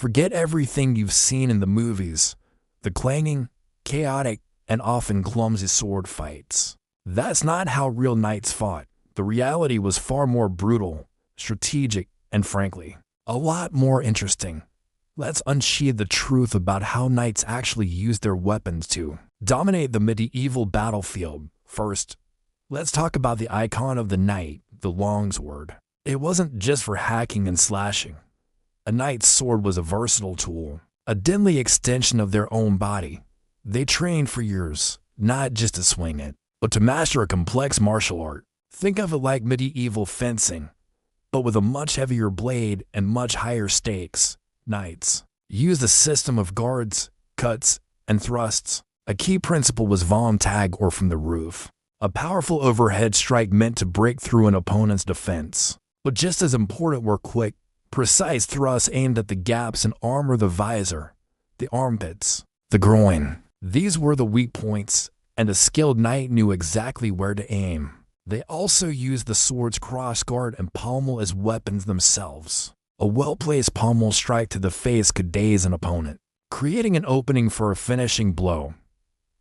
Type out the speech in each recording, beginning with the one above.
Forget everything you've seen in the movies, the clanging, chaotic, and often clumsy sword fights. That's not how real knights fought. The reality was far more brutal, strategic, and frankly, a lot more interesting. Let's unsheath the truth about how knights actually used their weapons to dominate the medieval battlefield. First, let's talk about the icon of the knight, the longsword. It wasn't just for hacking and slashing. A knight's sword was a versatile tool, a deadly extension of their own body. They trained for years, not just to swing it, but to master a complex martial art. Think of it like medieval fencing, but with a much heavier blade and much higher stakes. Knights used a system of guards, cuts, and thrusts. A key principle was vom tag, or from the roof, a powerful overhead strike meant to break through an opponent's defense. But just as important were quick, precise thrusts aimed at the gaps in armor: the visor, the armpits, the groin. These were the weak points, and a skilled knight knew exactly where to aim. They also used the sword's crossguard and pommel as weapons themselves. A well-placed pommel strike to the face could daze an opponent, creating an opening for a finishing blow.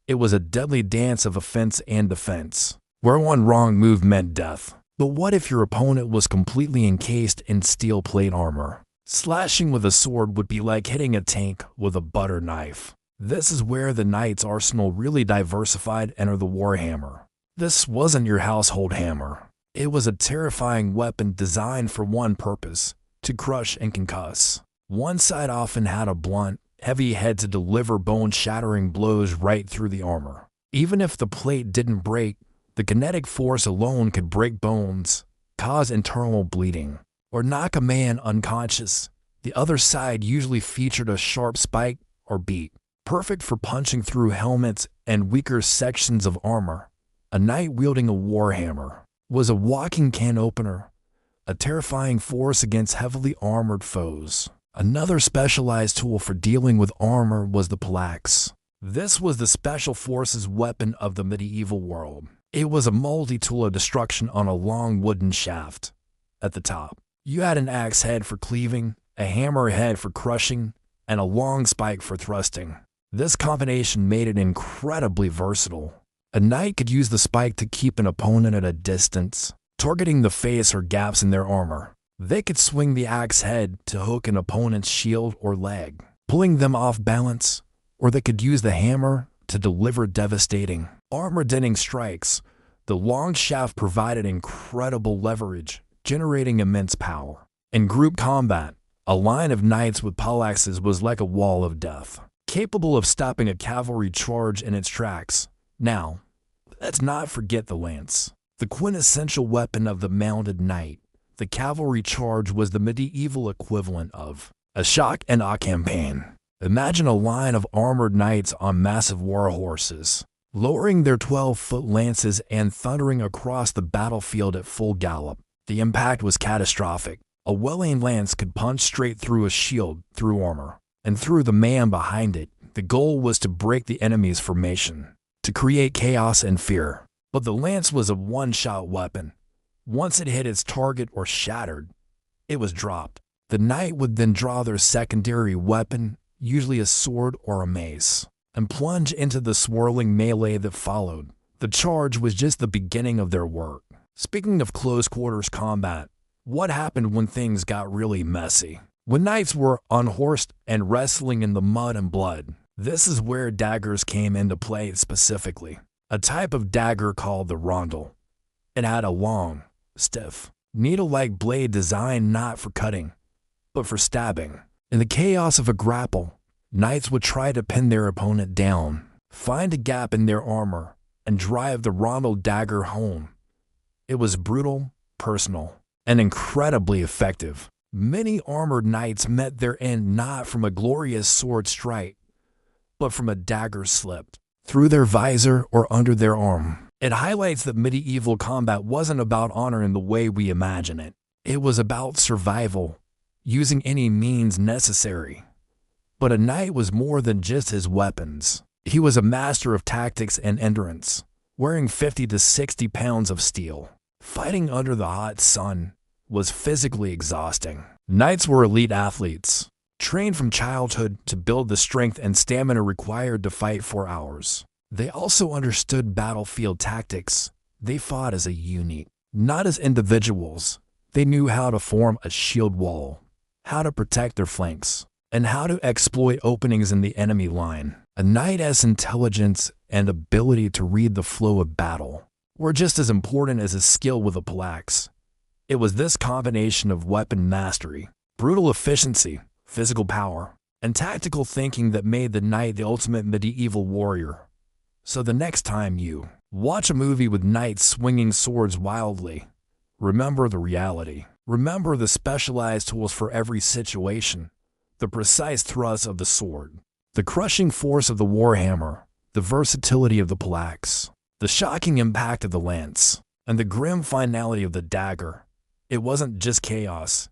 It was a deadly dance of offense and defense, where one wrong move meant death. But what if your opponent was completely encased in steel plate armor? Slashing with a sword would be like hitting a tank with a butter knife. This is where the knight's arsenal really diversified. Enter the warhammer. This wasn't your household hammer. It was a terrifying weapon designed for one purpose: to crush and concuss. One side often had a blunt, heavy head to deliver bone-shattering blows right through the armor. Even if the plate didn't break, the kinetic force alone could break bones, cause internal bleeding, or knock a man unconscious. The other side usually featured a sharp spike or beak, perfect for punching through helmets and weaker sections of armor. A knight wielding a warhammer was a walking can opener, a terrifying force against heavily armored foes. Another specialized tool for dealing with armor was the phalanx. This was the special forces weapon of the medieval world. It was a multi-tool of destruction on a long wooden shaft. At the top, you had an axe head for cleaving, a hammer head for crushing, and a long spike for thrusting. This combination made it incredibly versatile. A knight could use the spike to keep an opponent at a distance, targeting the face or gaps in their armor. They could swing the axe head to hook an opponent's shield or leg, pulling them off balance, or they could use the hammer to deliver devastating, armor-denting strikes. The long shaft provided incredible leverage, generating immense power. In group combat, a line of knights with phalanxes was like a wall of death, capable of stopping a cavalry charge in its tracks. Now, let's not forget the lance, the quintessential weapon of the mounted knight. The cavalry charge was the medieval equivalent of a shock and awe campaign. Imagine a line of armored knights on massive war horses, lowering their 12-foot lances and thundering across the battlefield at full gallop. The impact was catastrophic. A well-aimed lance could punch straight through a shield, through armor, and through the man behind it. The goal was to break the enemy's formation, to create chaos and fear. But the lance was a one-shot weapon. Once it hit its target or shattered, it was dropped. The knight would then draw their secondary weapon, usually a sword or a mace, and plunge into the swirling melee that followed. The charge was just the beginning of their work. Speaking of close-quarters combat, what happened when things got really messy? When knights were unhorsed and wrestling in the mud and blood, this is where daggers came into play specifically. A type of dagger called the rondel. It had a long, stiff, needle-like blade designed not for cutting, but for stabbing. In the chaos of a grapple, knights would try to pin their opponent down, find a gap in their armor, and drive the rondel dagger home. It was brutal, personal, and incredibly effective. Many armored knights met their end not from a glorious sword strike, but from a dagger slipped through their visor or under their arm. It highlights that medieval combat wasn't about honor in the way we imagine it. It was about survival, using any means necessary. But a knight was more than just his weapons. He was a master of tactics and endurance, wearing 50 to 60 pounds of steel. Fighting under the hot sun was physically exhausting. Knights were elite athletes, trained from childhood to build the strength and stamina required to fight for hours. They also understood battlefield tactics. They fought as a unit, not as individuals. They knew how to form a shield wall, how to protect their flanks, and how to exploit openings in the enemy line. A knight's intelligence and ability to read the flow of battle were just as important as his skill with a pickaxe. It was this combination of weapon mastery, brutal efficiency, physical power, and tactical thinking that made the knight the ultimate medieval warrior. So the next time you watch a movie with knights swinging swords wildly, remember the reality. Remember the specialized tools for every situation, the precise thrust of the sword, the crushing force of the warhammer, the versatility of the pickaxe, the shocking impact of the lance, and the grim finality of the dagger. It wasn't just chaos.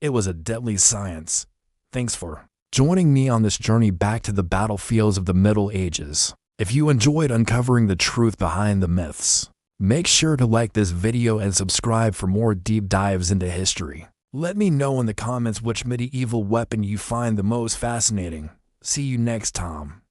It was a deadly science. Thanks for joining me on this journey back to the battlefields of the Middle Ages. If you enjoyed uncovering the truth behind the myths, make sure to like this video and subscribe for more deep dives into history. Let me know in the comments which medieval weapon you find the most fascinating. See you next time.